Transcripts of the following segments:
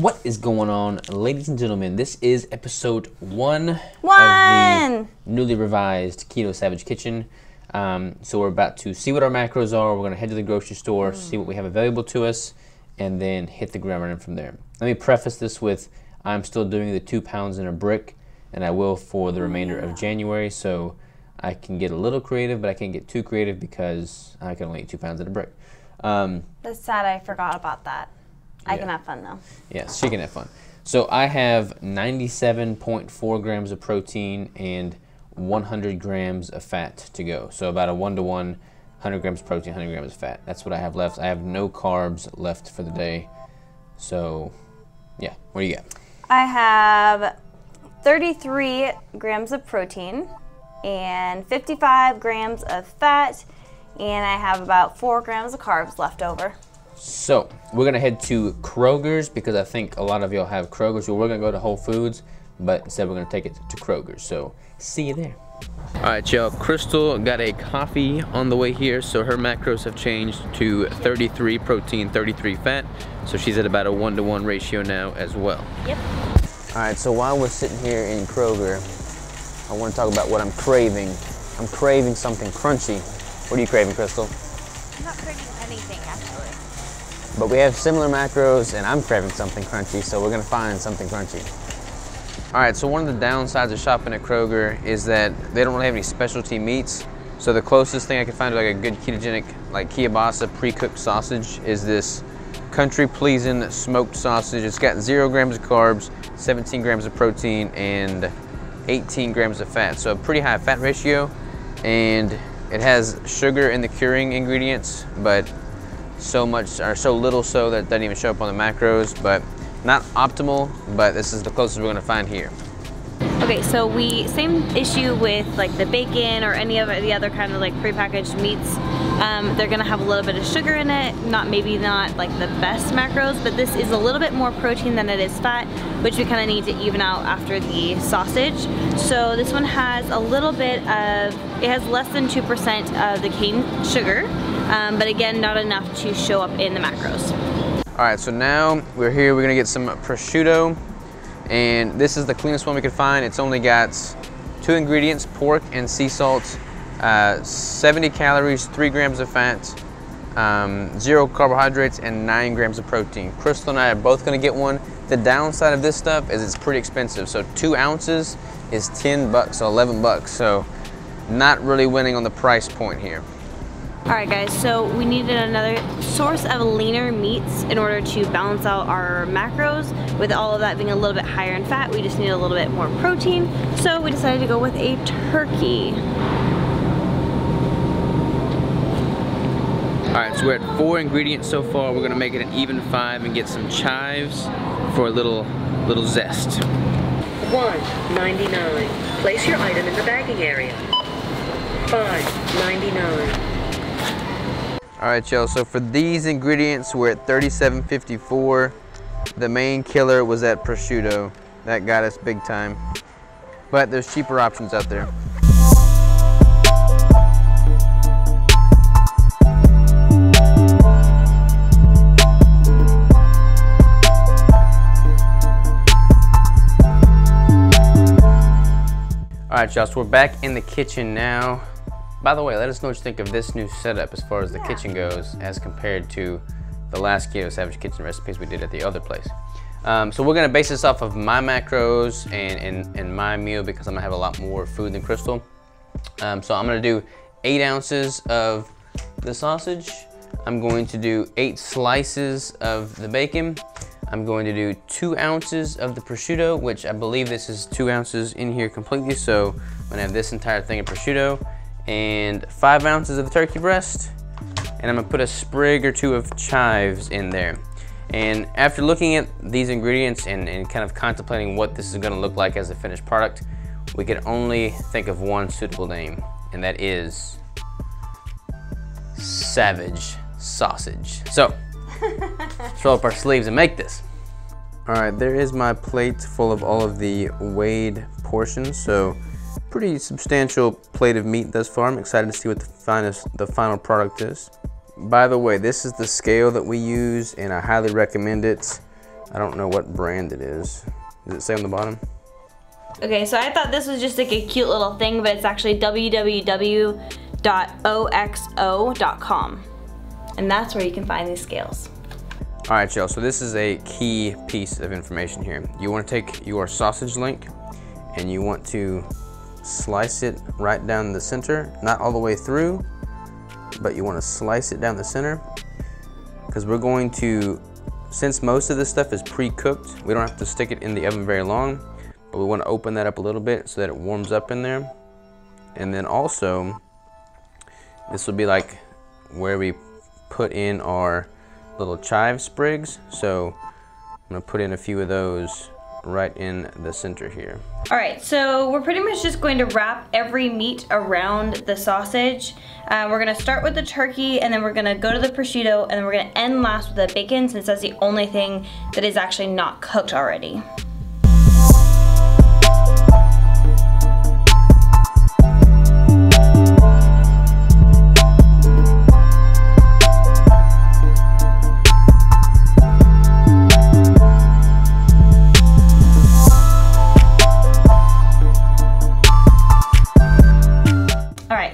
What is going on, ladies and gentlemen? This is episode one of the newly revised Keto Savage Kitchen. So we're about to see what our macros are. We're going to head to the grocery store, see what we have available to us, and then hit the ground running from there. Let me preface this with I'm still doing the 2 pounds in a brick, and I will for the remainder of January. So I can get a little creative, but I can't get too creative because I can only eat 2 pounds in a brick. That's sad I forgot about that. I can have fun though. Yes, she can have fun. So I have 97.4 grams of protein and 100 grams of fat to go. So about a 1-to-1, 100 grams of protein, 100 grams of fat. That's what I have left. I have no carbs left for the day. So yeah, what do you got? I have 33 grams of protein and 55 grams of fat, and I have about 4 grams of carbs left over. So we're gonna head to Kroger's because I think a lot of y'all have Kroger's. So we're gonna go to Whole Foods, but instead we're gonna take it to Kroger's. So see you there. All right, y'all. Crystal got a coffee on the way here, so her macros have changed to 33 protein, 33 fat. So she's at about a 1-to-1 ratio now as well. Yep. All right. So while we're sitting here in Kroger, I want to talk about what I'm craving. I'm craving something crunchy. What are you craving, Crystal? I'm not craving anything actually. But we have similar macros, and I'm craving something crunchy, so we're gonna find something crunchy. All right, so one of the downsides of shopping at Kroger is that they don't really have any specialty meats. So the closest thing I can find to like a good ketogenic, like kielbasa pre-cooked sausage is this country pleasing smoked sausage. It's got 0 grams of carbs, 17 grams of protein, and 18 grams of fat. So a pretty high fat ratio, and it has sugar in the curing ingredients, but so much or so little so that it doesn't even show up on the macros. But not optimal, but this is the closest we're gonna find here. Okay, so same issue with like the bacon or any of the other kind of like prepackaged meats. They're gonna have a little bit of sugar in it, maybe not like the best macros, but this is a little bit more protein than it is fat, which we kind of need to even out after the sausage. So this one has a little bit of, it has less than 2% of the cane sugar, but again, not enough to show up in the macros. All right, so now we're here, we're gonna get some prosciutto, and this is the cleanest one we could find. It's only got 2 ingredients, pork and sea salt, 70 calories, 3 grams of fat, 0 carbohydrates, and 9 grams of protein. Crystal and I are both gonna get one. The downside of this stuff is it's pretty expensive. So 2 ounces is 10 bucks, so 11 bucks. So not really winning on the price point here. All right guys, so we needed another source of leaner meats in order to balance out our macros. With all of that being a little bit higher in fat, we just need a little bit more protein. So we decided to go with a turkey. All right, so we're at 4 ingredients so far. We're gonna make it an even 5 and get some chives for a little zest. $1.99. Place your item in the bagging area. $5.99. All right, y'all, so for these ingredients, we're at $37.54. The main killer was that prosciutto. That got us big time. But there's cheaper options out there. All right, y'all, so we're back in the kitchen now. By the way, let us know what you think of this new setup as far as the kitchen goes as compared to the last Keto Savage Kitchen recipes we did at the other place. So we're gonna base this off of my macros and my meal because I'm gonna have a lot more food than Crystal. So I'm gonna do 8 ounces of the sausage. I'm going to do 8 slices of the bacon. I'm going to do 2 ounces of the prosciutto, which I believe this is 2 ounces in here completely. So I'm gonna have this entire thing of prosciutto, and 5 ounces of the turkey breast, and I'm gonna put a sprig or 2 of chives in there. And after looking at these ingredients and kind of contemplating what this is gonna look like as a finished product, we can only think of one suitable name, and that is Savage Sausage. So, let's roll up our sleeves and make this. All right, there is my plate full of all of the weighed portions. So pretty substantial plate of meat thus far. I'm excited to see what the final product is. By the way, this is the scale that we use, and I highly recommend it. I don't know what brand it is. Does it say on the bottom? Okay, so I thought this was just like a cute little thing, but it's actually www.oxo.com. And that's where you can find these scales. All right, y'all, so this is a key piece of information here. You want to take your sausage link and you want to slice it right down the center, not all the way through, but you want to slice it down the center, because we're going to, since most of this stuff is pre-cooked, we don't have to stick it in the oven very long, but we want to open that up a little bit so that it warms up in there. And then also, this will be like where we put in our little chive sprigs. So I'm gonna put in a few of those right in the center here. All right, so we're pretty much just going to wrap every meat around the sausage. We're gonna start with the turkey, and then we're gonna go to the prosciutto, and then we're gonna end last with the bacon, since that's the only thing that is actually not cooked already.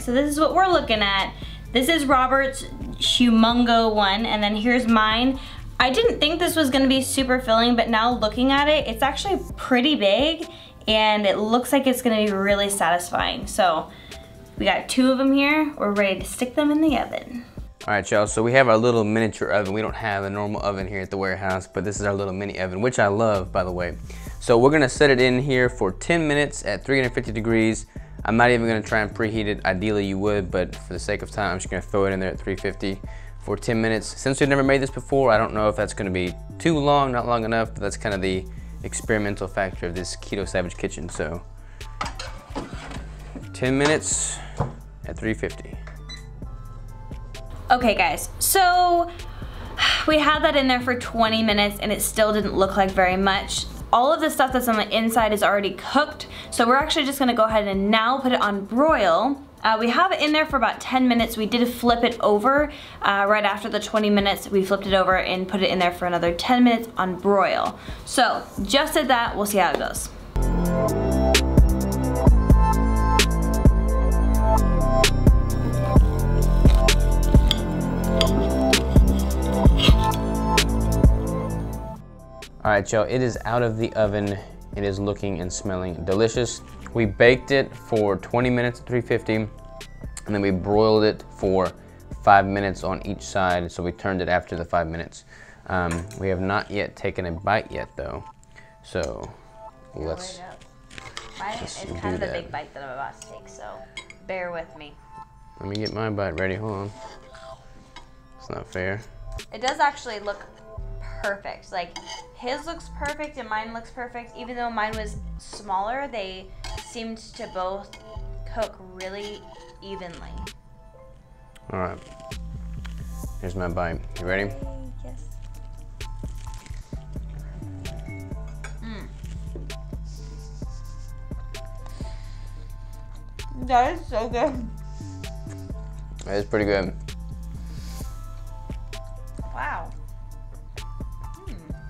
So this is what we're looking at. This is Robert's Humongo one, and then here's mine. I didn't think this was gonna be super filling, but now looking at it, it's actually pretty big, and it looks like it's gonna be really satisfying. So we got 2 of them here. We're ready to stick them in the oven. All right, y'all, so we have our little miniature oven. We don't have a normal oven here at the warehouse, but this is our little mini oven, which I love, by the way. So we're gonna set it in here for 10 minutes at 350 degrees. I'm not even gonna try and preheat it. Ideally you would, but for the sake of time, I'm just gonna throw it in there at 350 for 10 minutes. Since we've never made this before, I don't know if that's gonna be too long, not long enough, but that's kind of the experimental factor of this Keto Savage Kitchen. So 10 minutes at 350. Okay guys, so we had that in there for 20 minutes and it still didn't look like very much. All of the stuff that's on the inside is already cooked, so we're actually just gonna go ahead and now put it on broil. We have it in there for about 10 minutes. We did flip it over right after the 20 minutes. We flipped it over and put it in there for another 10 minutes on broil. So just did that, we'll see how it goes. All right, y'all, it is out of the oven. It is looking and smelling delicious. We baked it for 20 minutes at 350, and then we broiled it for 5 minutes on each side, so we turned it after the 5 minutes. We have not yet taken a bite yet, though, so let's It's kind of a big bite that I'm about to take, so bear with me. Let me get my bite ready, hold on. It's not fair. It does actually look perfect. Like, his looks perfect and mine looks perfect. Even though mine was smaller, they seemed to both cook really evenly. All right, here's my bite. You ready? Yes. That is so good. That is pretty good. Wow.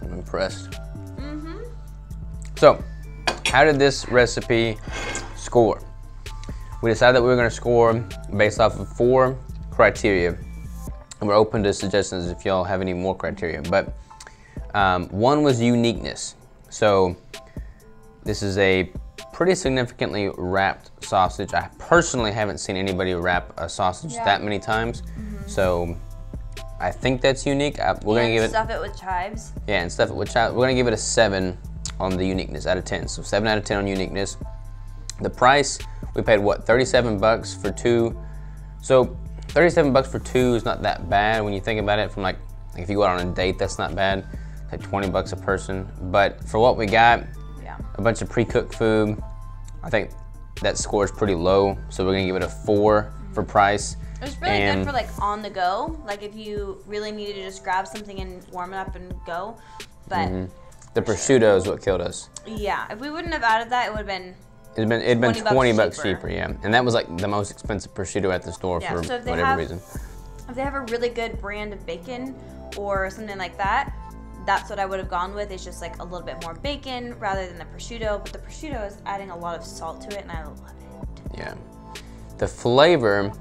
I'm impressed. So, how did this recipe score? We decided that we were gonna score based off of 4 criteria. And we're open to suggestions if y'all have any more criteria. But 1 was uniqueness. So, this is a pretty significantly wrapped sausage. I personally haven't seen anybody wrap a sausage that many times. So, I think that's unique. We're gonna give it. Stuff it with chives. Yeah, and stuff it with chives. We're gonna give it a 7 on the uniqueness out of 10. So 7 out of 10 on uniqueness. The price, we paid what, 37 bucks for 2. So 37 bucks for 2 is not that bad when you think about it. From like if you go out on a date, that's not bad. Like 20 bucks a person. But for what we got, a bunch of pre-cooked food, I think that score is pretty low. So we're gonna give it a 4 for price. It was really good for like on the go, like if you really needed to just grab something and warm it up and go. But the prosciutto is what killed us. Yeah, if we wouldn't have added that, it would have been. It'd been 20 bucks cheaper, yeah. And that was like the most expensive prosciutto at the store for whatever reason. If they have a really good brand of bacon or something like that, that's what I would have gone with, is just like a little bit more bacon rather than the prosciutto. But the prosciutto is adding a lot of salt to it, and I love it. Yeah. The flavor,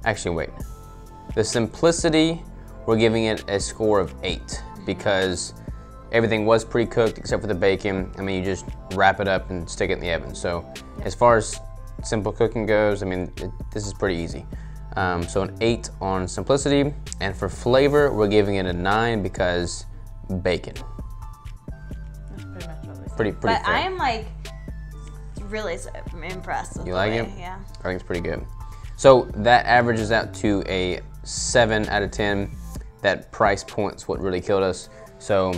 actually wait. The simplicity, we're giving it a score of 8 because everything was pre-cooked except for the bacon. I mean, you just wrap it up and stick it in the oven. So as far as simple cooking goes, I mean, this is pretty easy. So an 8 on simplicity, and for flavor, we're giving it a 9 because bacon. That's pretty much what we said. Pretty But fair. I am like really impressed with You the like way, it? Yeah. I think it's pretty good. So that averages out to a 7 out of 10. That price point's what really killed us. So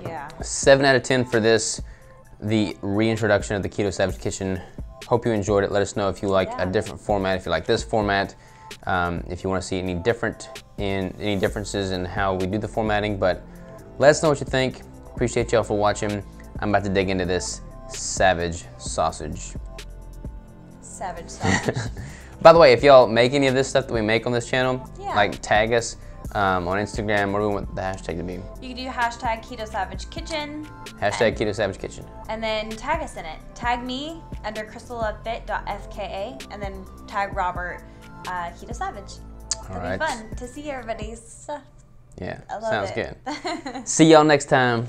Yeah. 7 out of 10 for this, the reintroduction of the Keto Savage Kitchen. Hope you enjoyed it. Let us know if you like a different format, if you like this format, if you want to see any differences in how we do the formatting. But let us know what you think. Appreciate y'all for watching. I'm about to dig into this savage sausage. Savage sausage. By the way, if y'all make any of this stuff that we make on this channel, Yeah. like tag us on Instagram. What do we want the hashtag to be? You can do hashtag Keto Savage Kitchen. Hashtag Keto Savage Kitchen. And then tag us in it. Tag me under crystallovefit.fka, and then tag Robert Keto Savage. It'll Alright. be fun to see everybody's stuff. Yeah, I love sounds it. good. See y'all next time.